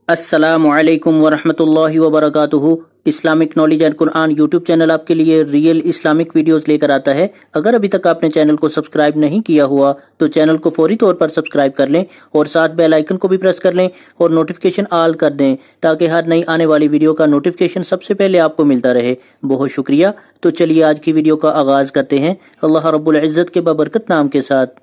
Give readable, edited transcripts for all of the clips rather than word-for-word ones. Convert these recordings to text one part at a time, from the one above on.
السلام علیکم ورحمۃ اللہ وبرکاتہ۔ Islamic knowledge and Quran YouTube channel آپ کے لیے ریئل اسلامک ویڈیوز لے کر آتا ہے۔ اگر ابھی تک آپ نے چینل کو سبسکرائب نہیں کیا ہوا تو چینل کو فوری طور پر سبسکرائب کر لیں اور ساتھ بیل آئیکن کو بھی پریس کر لیں اور نوٹیفیکیشن آل کر دیں تاکہ ہر نئی آنے والی ویڈیو کا نوٹیفیکیشن سب سے پہلے آپ کو ملتا رہے۔ بہت شکریہ۔ تو چلیے آج کی ویڈیو کا آغاز کرتے ہیں اللہ رب العزت کے بابرکت نام کے ساتھ۔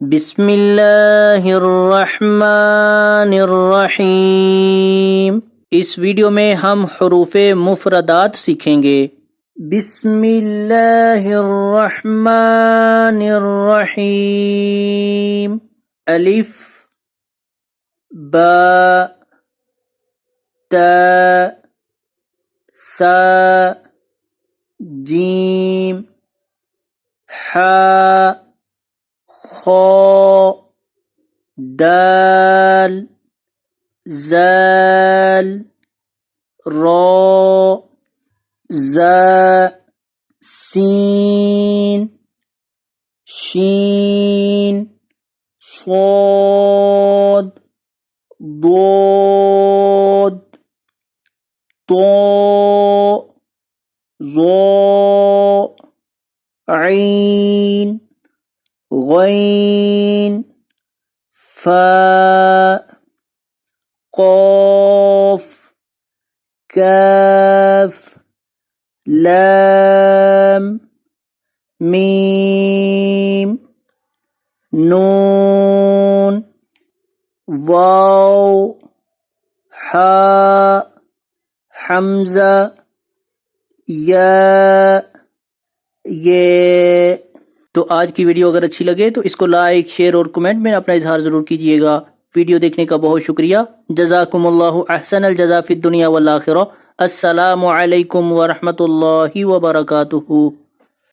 بسم اللہ الرحمن الرحیم۔ اس ویڈیو میں ہم حروف مفردات سیکھیں گے۔ بسم اللہ الرحمن الرحیم۔ الف، با، تا، سا، جیم، حا، خا، دال، زال، را، زا، سین، شین، صاد، ضاد، طا، ظا، عین، غین، فا، قاف، کاف، لام، میم، نون، واو، حا، حمزہ، یا، یہ۔ تو آج کی ویڈیو اگر اچھی لگے تو اس کو لائک، شیئر اور کمنٹ میں اپنا اظہار ضرور کیجیے گا۔ ویڈیو دیکھنے کا بہت شکریہ۔ جزاکم اللہ احسن الجزا فی الدنیا والآخرہ۔ السلام علیکم ورحمۃ اللہ وبرکاتہ۔